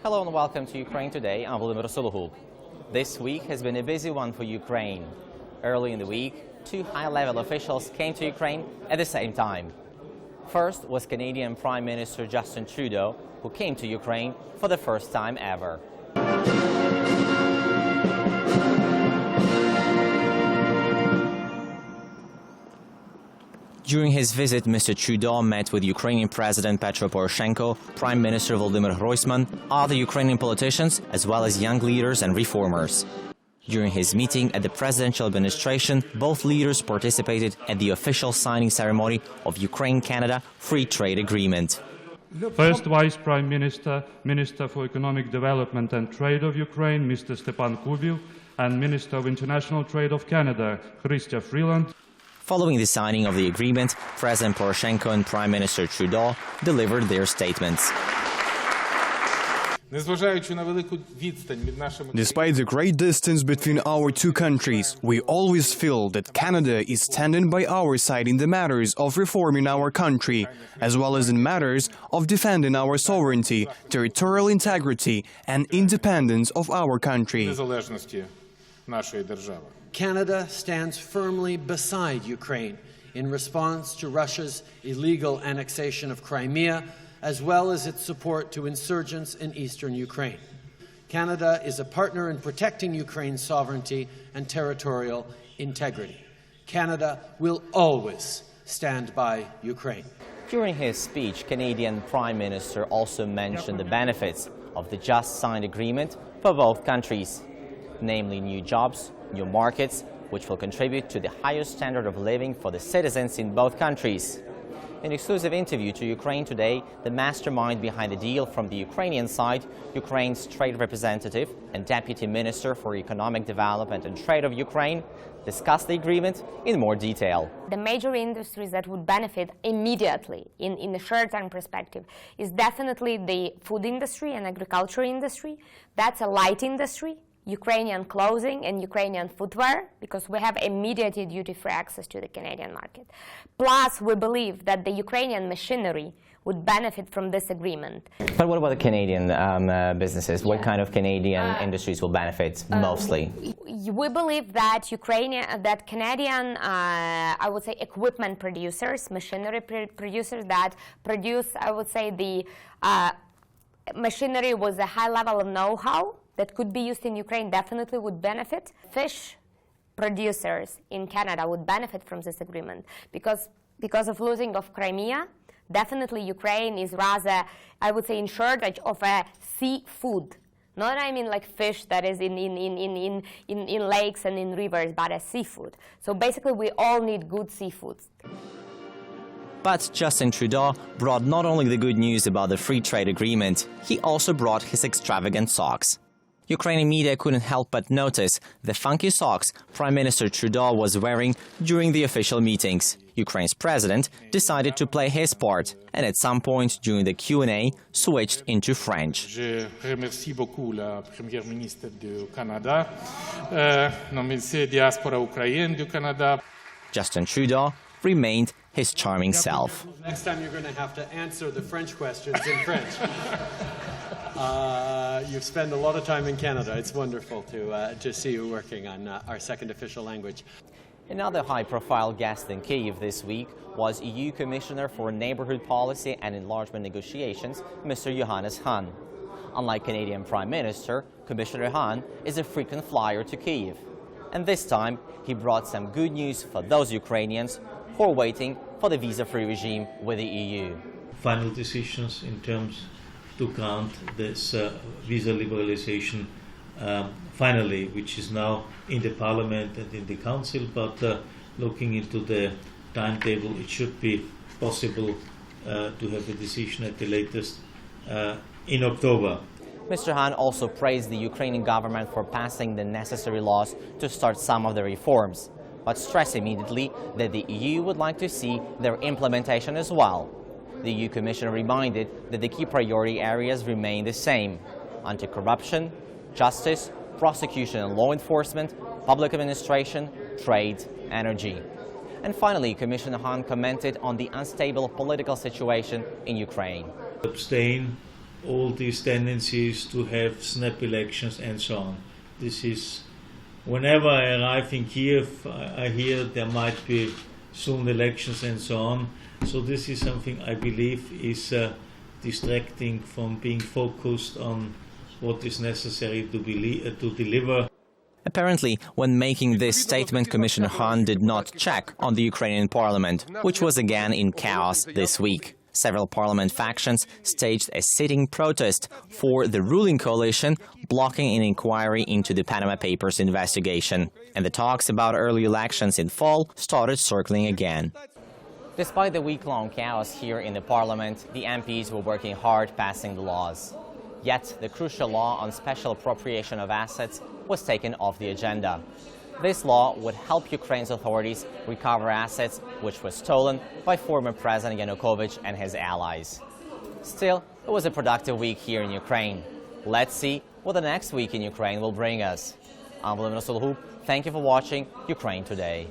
Hello and welcome to Ukraine Today. I'm Volodymyr Suluhul. This week has been a busy one for Ukraine. Early in the week, two high-level officials came to Ukraine at the same time. First was Canadian Prime Minister Justin Trudeau, who came to Ukraine for the first time ever. During his visit, Mr. Trudeau met with Ukrainian President Petro Poroshenko, Prime Minister Volodymyr Groysman, other Ukrainian politicians, as well as young leaders and reformers. During his meeting at the presidential administration, both leaders participated at the official signing ceremony of Ukraine-Canada Free Trade Agreement. First Vice Prime Minister, Minister for Economic Development and Trade of Ukraine, Mr. Stepan Kubiv, and Minister of International Trade of Canada, Chrystia Freeland. Following the signing of the agreement, President Poroshenko and Prime Minister Trudeau delivered their statements. Despite the great distance between our two countries, we always feel that Canada is standing by our side in the matters of reforming our country, as well as in matters of defending our sovereignty, territorial integrity, and independence of our country. Canada stands firmly beside Ukraine in response to Russia's illegal annexation of Crimea, as well as its support to insurgents in eastern Ukraine. Canada is a partner in protecting Ukraine's sovereignty and territorial integrity. Canada will always stand by Ukraine. During his speech, Canadian Prime Minister also mentioned the benefits of the just signed agreement for both countries, namely new jobs, new markets, which will contribute to the higher standard of living for the citizens in both countries. In an exclusive interview to Ukraine Today, the mastermind behind the deal from the Ukrainian side, Ukraine's trade representative and Deputy Minister for Economic Development and Trade of Ukraine, discussed the agreement in more detail. The major industries that would benefit immediately in the short-term perspective is definitely the food industry and agriculture industry. That's a light industry. Ukrainian clothing and Ukrainian footwear, because we have immediate duty-free access to the Canadian market. Plus, we believe that the Ukrainian machinery would benefit from this agreement. But what about the Canadian businesses? What kind of Canadian industries will benefit mostly? We believe that Canadian, I would say, equipment producers, machinery producers that produce, I would say, the machinery with a high level of know-how that could be used in Ukraine definitely would benefit. Fish producers in Canada would benefit from this agreement because of losing of Crimea. Definitely Ukraine is rather, I would say, in shortage of a seafood. Not, I mean, like fish that is in lakes and in rivers, but as seafood. So basically we all need good seafoods. But Justin Trudeau brought not only the good news about the free trade agreement, he also brought his extravagant socks. Ukrainian media couldn't help but notice the funky socks Prime Minister Trudeau was wearing during the official meetings. Ukraine's president decided to play his part and at some point during the Q&A switched into French. Je remercie beaucoup la Première ministre du Canada, diaspora ukrainienne du Canada. Justin Trudeau remained his charming self. Next time you're going to have to answer the French questions in French. You've spent a lot of time in Canada. It's wonderful to see you working on our second official language. Another high-profile guest in Kyiv this week was EU Commissioner for Neighbourhood Policy and Enlargement Negotiations, Mr. Johannes Hahn. Unlike Canadian Prime Minister, Commissioner Hahn is a frequent flyer to Kyiv. And this time, he brought some good news for those Ukrainians who are waiting for the visa-free regime with the EU. Final decisions in terms to grant this visa liberalization finally, which is now in the Parliament and in the Council, but looking into the timetable, it should be possible to have a decision at the latest in October. Mr. Hahn also praised the Ukrainian government for passing the necessary laws to start some of the reforms, but stressed immediately that the EU would like to see their implementation as well. The EU Commissioner reminded that the key priority areas remain the same: anti-corruption, justice, prosecution and law enforcement, public administration, trade, energy. And finally, Commissioner Hahn commented on the unstable political situation in Ukraine. Abstain all these tendencies to have snap elections and so on. This is, whenever I arrive in Kyiv, I hear there might be soon elections and so on. So this is something I believe is distracting from being focused on what is necessary to deliver. Apparently, when making this statement, Commissioner Hahn did not check on the Ukrainian parliament, which was again in chaos this week. Several parliament factions staged a sitting protest for the ruling coalition, blocking an inquiry into the Panama Papers investigation. And the talks about early elections in fall started circling again. Despite the week-long chaos here in the parliament, the MPs were working hard passing the laws. Yet the crucial law on special appropriation of assets was taken off the agenda. This law would help Ukraine's authorities recover assets which were stolen by former President Yanukovych and his allies. Still, it was a productive week here in Ukraine. Let's see what the next week in Ukraine will bring us. I'm Vladimir Sulhu. Thank you for watching Ukraine Today.